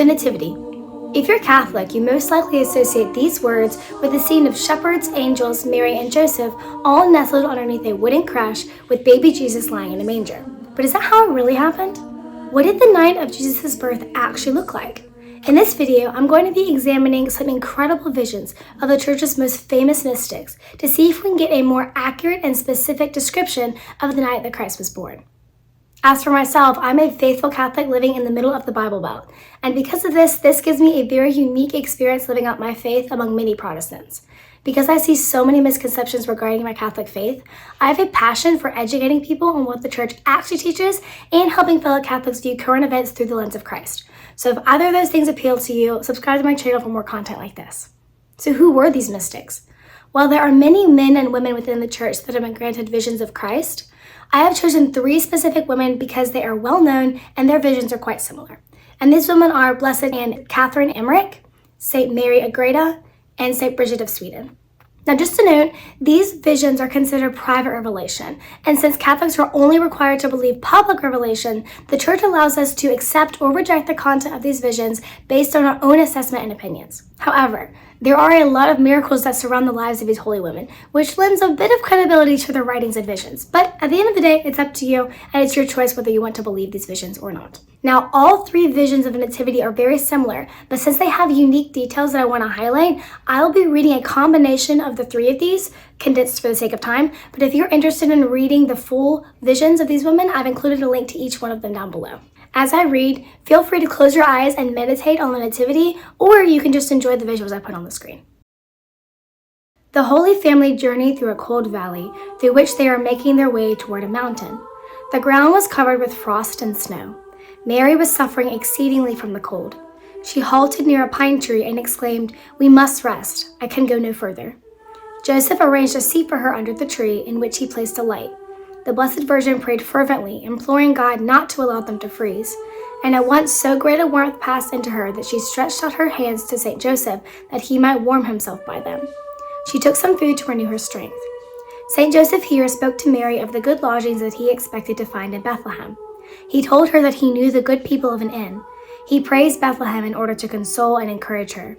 The Nativity. If you're Catholic, you most likely associate these words with the scene of shepherds, angels, Mary, and Joseph all nestled underneath a wooden crèche with baby Jesus lying in a manger. But is that how it really happened? What did the night of Jesus' birth actually look like? In this video, I'm going to be examining some incredible visions of the Church's most famous mystics to see if we can get a more accurate and specific description of the night that Christ was born. As for myself, I'm a faithful Catholic living in the middle of the Bible Belt, and because of this gives me a very unique experience living out my faith among many Protestants. Because I see so many misconceptions regarding my Catholic faith, I have a passion for educating people on what the Church actually teaches and helping fellow Catholics view current events through the lens of Christ. So if either of those things appeal to you, subscribe to my channel for more content like this. So who were these mystics? While there are many men and women within the Church that have been granted visions of Christ, I have chosen 3 specific women because they are well known and their visions are quite similar. And these women are Blessed Anne Catherine Emmerich, St. Mary Agreda, and St. Bridget of Sweden. Now just to note, these visions are considered private revelation, and since Catholics are only required to believe public revelation, the Church allows us to accept or reject the content of these visions based on our own assessment and opinions. However, there are a lot of miracles that surround the lives of these holy women, which lends a bit of credibility to their writings and visions. But at the end of the day, it's up to you, and it's your choice whether you want to believe these visions or not. Now, all 3 visions of the Nativity are very similar, but since they have unique details that I want to highlight, I'll be reading a combination of the 3 of these, condensed for the sake of time. But if you're interested in reading the full visions of these women, I've included a link to each one of them down below. As I read, feel free to close your eyes and meditate on the Nativity, or you can just enjoy the visuals I put on the screen. The Holy Family journeyed through a cold valley, through which they are making their way toward a mountain. The ground was covered with frost and snow. Mary was suffering exceedingly from the cold. She halted near a pine tree and exclaimed, "We must rest. I can go no further." Joseph arranged a seat for her under the tree, in which he placed a light. The Blessed Virgin prayed fervently, imploring God not to allow them to freeze. And at once so great a warmth passed into her that she stretched out her hands to St. Joseph that he might warm himself by them. She took some food to renew her strength. St. Joseph here spoke to Mary of the good lodgings that he expected to find in Bethlehem. He told her that he knew the good people of an inn. He praised Bethlehem in order to console and encourage her.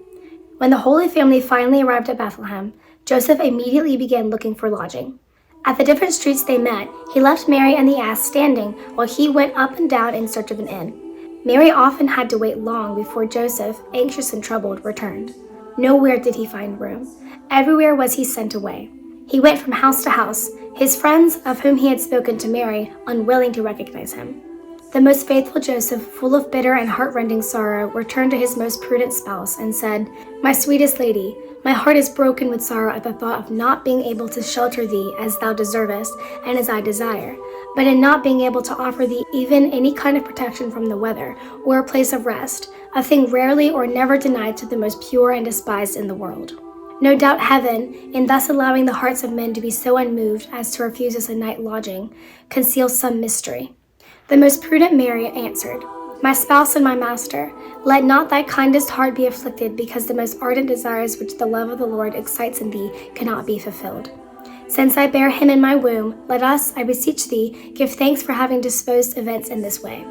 When the Holy Family finally arrived at Bethlehem, Joseph immediately began looking for lodging. At the different streets they met, he left Mary and the ass standing while he went up and down in search of an inn. Mary often had to wait long before Joseph, anxious and troubled, returned. Nowhere did he find room. Everywhere was he sent away. He went from house to house, his friends, of whom he had spoken to Mary, unwilling to recognize him. The most faithful Joseph, full of bitter and heart-rending sorrow, returned to his most prudent spouse and said, "My sweetest lady, my heart is broken with sorrow at the thought of not being able to shelter thee as thou deservest and as I desire, but in not being able to offer thee even any kind of protection from the weather or a place of rest, a thing rarely or never denied to the most pure and despised in the world." No doubt heaven, in thus allowing the hearts of men to be so unmoved as to refuse us a night lodging, conceals some mystery. The most prudent Mary answered, "My spouse and my master, let not thy kindest heart be afflicted because the most ardent desires which the love of the Lord excites in thee cannot be fulfilled. Since I bear him in my womb, let us, I beseech thee, give thanks for having disposed events in this way.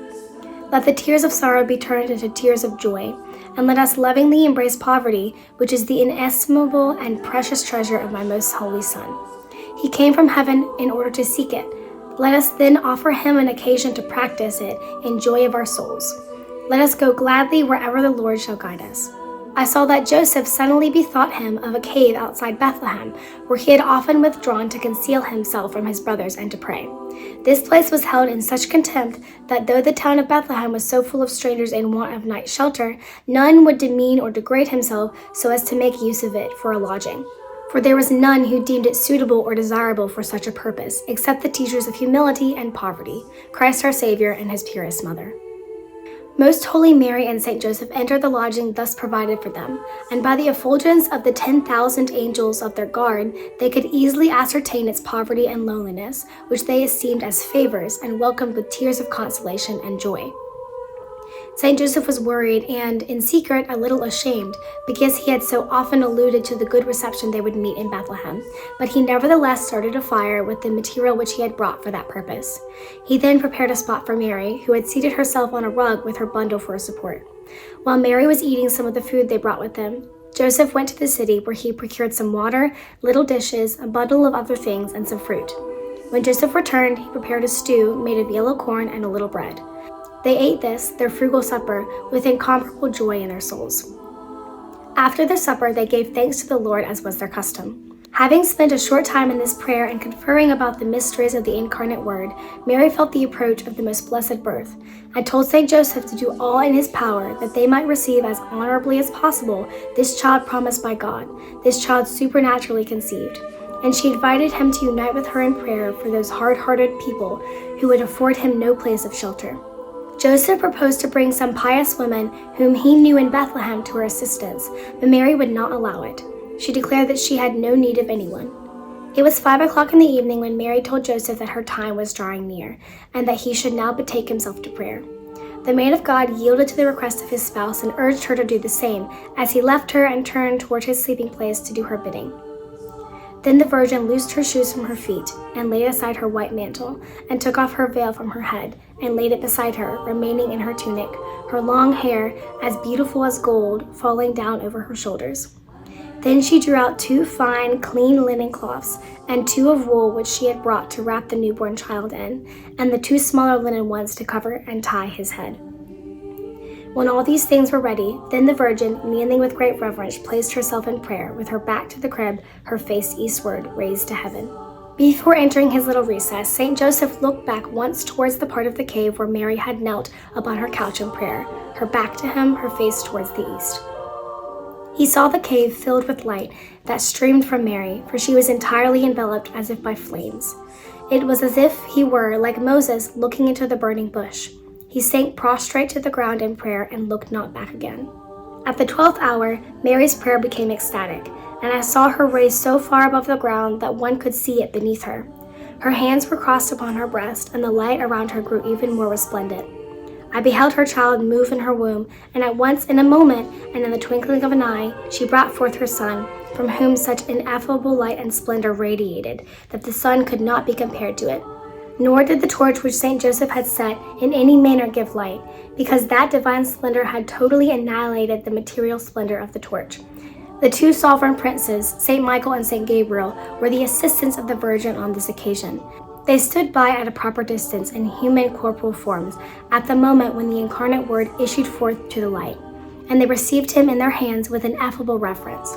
Let the tears of sorrow be turned into tears of joy, and let us lovingly embrace poverty, which is the inestimable and precious treasure of my most holy Son. He came from heaven in order to seek it. Let us then offer him an occasion to practice it in joy of our souls. Let us go gladly wherever the Lord shall guide us." I saw that Joseph suddenly bethought him of a cave outside Bethlehem, where he had often withdrawn to conceal himself from his brothers and to pray. This place was held in such contempt that though the town of Bethlehem was so full of strangers in want of night shelter, none would demean or degrade himself so as to make use of it for a lodging. For there was none who deemed it suitable or desirable for such a purpose, except the teachers of humility and poverty, Christ our Savior and his purest mother. Most Holy Mary and St. Joseph entered the lodging thus provided for them, and by the effulgence of the 10,000 angels of their guard, they could easily ascertain its poverty and loneliness, which they esteemed as favors and welcomed with tears of consolation and joy. St. Joseph was worried and, in secret, a little ashamed, because he had so often alluded to the good reception they would meet in Bethlehem, but he nevertheless started a fire with the material which he had brought for that purpose. He then prepared a spot for Mary, who had seated herself on a rug with her bundle for a support. While Mary was eating some of the food they brought with them, Joseph went to the city, where he procured some water, little dishes, a bundle of other things, and some fruit. When Joseph returned, he prepared a stew made of yellow corn and a little bread. They ate this, their frugal supper, with incomparable joy in their souls. After their supper, they gave thanks to the Lord, as was their custom. Having spent a short time in this prayer and conferring about the mysteries of the incarnate Word, Mary felt the approach of the most blessed birth, and told St. Joseph to do all in his power that they might receive as honorably as possible this child promised by God, this child supernaturally conceived. And she invited him to unite with her in prayer for those hard-hearted people who would afford him no place of shelter. Joseph proposed to bring some pious women whom he knew in Bethlehem to her assistance, but Mary would not allow it. She declared that she had no need of anyone. It was 5 o'clock in the evening when Mary told Joseph that her time was drawing near, and that he should now betake himself to prayer. The man of God yielded to the request of his spouse and urged her to do the same, as he left her and turned toward his sleeping place to do her bidding. Then the Virgin loosed her shoes from her feet, and laid aside her white mantle, and took off her veil from her head, and laid it beside her, remaining in her tunic, her long hair, as beautiful as gold, falling down over her shoulders. Then she drew out 2 fine, clean linen cloths, and 2 of wool which she had brought to wrap the newborn child in, and the 2 smaller linen ones to cover and tie his head. When all these things were ready, then the Virgin, kneeling with great reverence, placed herself in prayer, with her back to the crib, her face eastward, raised to heaven. Before entering his little recess, St. Joseph looked back once towards the part of the cave where Mary had knelt upon her couch in prayer, her back to him, her face towards the east. He saw the cave filled with light that streamed from Mary, for she was entirely enveloped as if by flames. It was as if he were, like Moses, looking into the burning bush. He sank prostrate to the ground in prayer and looked not back again. At the 12th hour, Mary's prayer became ecstatic, and I saw her raised so far above the ground that one could see it beneath her. Her hands were crossed upon her breast, and the light around her grew even more resplendent. I beheld her child move in her womb, and at once, in a moment, and in the twinkling of an eye, she brought forth her son, from whom such ineffable light and splendor radiated, that the sun could not be compared to it. Nor did the torch which St. Joseph had set in any manner give light, because that divine splendor had totally annihilated the material splendor of the torch. The 2 sovereign princes, St. Michael and St. Gabriel, were the assistants of the Virgin on this occasion. They stood by at a proper distance in human corporal forms at the moment when the incarnate Word issued forth to the light, and they received him in their hands with ineffable reverence.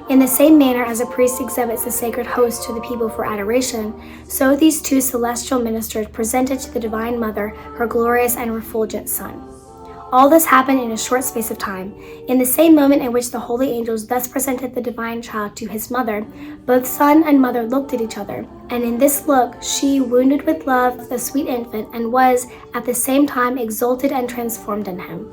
In the same manner as a priest exhibits the sacred host to the people for adoration, so these 2 celestial ministers presented to the Divine Mother her glorious and refulgent Son. All this happened in a short space of time. In the same moment in which the holy angels thus presented the divine child to his mother, both son and mother looked at each other, and in this look she, wounded with love, the sweet infant, and was, at the same time, exalted and transformed in him.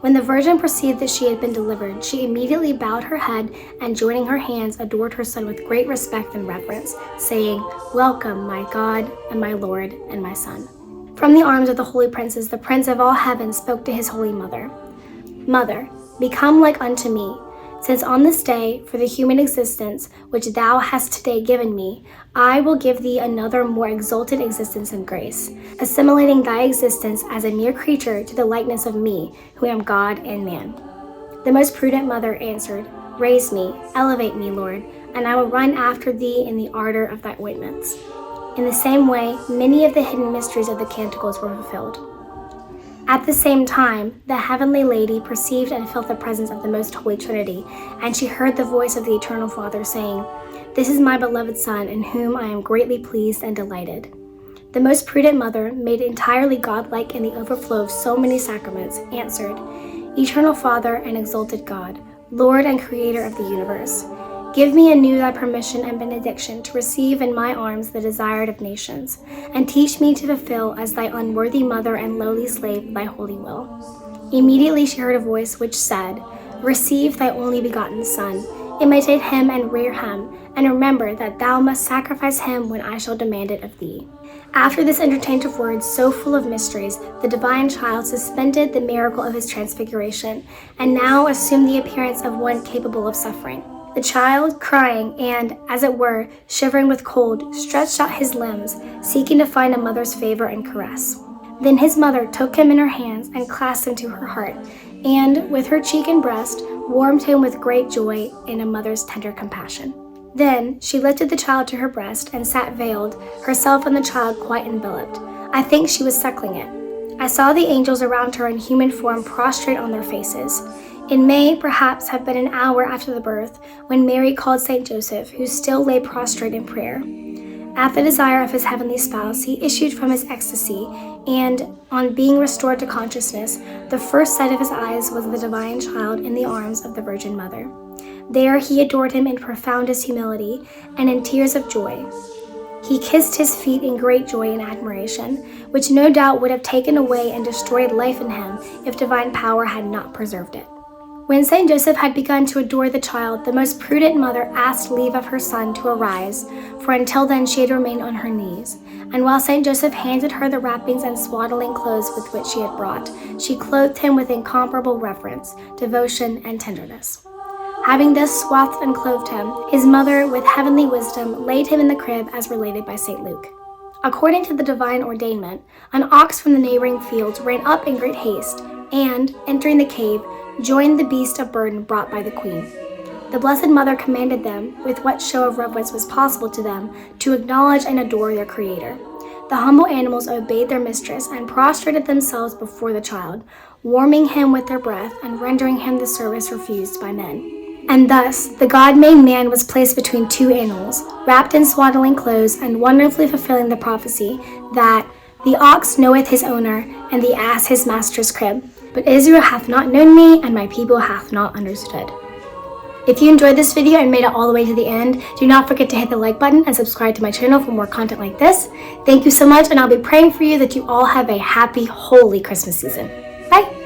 When the Virgin perceived that she had been delivered, she immediately bowed her head, and joining her hands, adored her Son with great respect and reverence, saying, "Welcome, my God, and my Lord, and my Son." From the arms of the holy princes, the Prince of all heaven spoke to his holy mother, "Mother, become like unto me, since on this day, for the human existence which thou hast today given me, I will give thee another more exalted existence and grace, assimilating thy existence as a mere creature to the likeness of me, who am God and man." The most prudent mother answered, "Raise me, elevate me, Lord, and I will run after thee in the ardor of thy ointments." In the same way, many of the hidden mysteries of the canticles were fulfilled. At the same time, the heavenly lady perceived and felt the presence of the most holy Trinity, and she heard the voice of the Eternal Father saying, "This is my beloved Son, in whom I am greatly pleased and delighted." The most prudent mother, made entirely godlike in the overflow of so many sacraments, answered, "Eternal Father and exalted God, Lord and Creator of the universe, give me anew thy permission and benediction to receive in my arms the desired of nations, and teach me to fulfill as thy unworthy mother and lowly slave thy holy will." Immediately she heard a voice which said, "Receive thy only begotten Son, Imitate him and rear him, and remember that thou must sacrifice him when I shall demand it of thee." After this interchange of words so full of mysteries, the divine child suspended the miracle of his transfiguration, and now assumed the appearance of one capable of suffering. The child, crying and, as it were, shivering with cold, stretched out his limbs, seeking to find a mother's favor and caress. Then his mother took him in her hands and clasped him to her heart, and, with her cheek and breast, warmed him with great joy and a mother's tender compassion. Then she lifted the child to her breast and sat veiled, herself and the child quite enveloped. I think she was suckling it. I saw the angels around her in human form prostrate on their faces. It may, perhaps, have been an hour after the birth when Mary called St. Joseph, who still lay prostrate in prayer. At the desire of his heavenly spouse, he issued from his ecstasy, and, on being restored to consciousness, the first sight of his eyes was the divine child in the arms of the Virgin Mother. There he adored him in profoundest humility and in tears of joy. He kissed his feet in great joy and admiration, which no doubt would have taken away and destroyed life in him if divine power had not preserved it. When St. Joseph had begun to adore the child, the most prudent mother asked leave of her son to arise, for until then she had remained on her knees. And while St. Joseph handed her the wrappings and swaddling clothes with which she had brought, she clothed him with incomparable reverence, devotion, and tenderness. Having thus swathed and clothed him, his mother, with heavenly wisdom, laid him in the crib as related by St. Luke. According to the divine ordainment, an ox from the neighboring fields ran up in great haste, and, entering the cave, joined the beast of burden brought by the queen. The Blessed Mother commanded them, with what show of reverence was possible to them, to acknowledge and adore their Creator. The humble animals obeyed their mistress and prostrated themselves before the child, warming him with their breath and rendering him the service refused by men. And thus, the God-made man was placed between two animals, wrapped in swaddling clothes and wonderfully fulfilling the prophecy that the ox knoweth his owner, and the ass his master's crib. But Israel hath not known me, and my people hath not understood. If you enjoyed this video and made it all the way to the end, do not forget to hit the like button and subscribe to my channel for more content like this. Thank you so much, and I'll be praying for you that you all have a happy, holy Christmas season. Bye!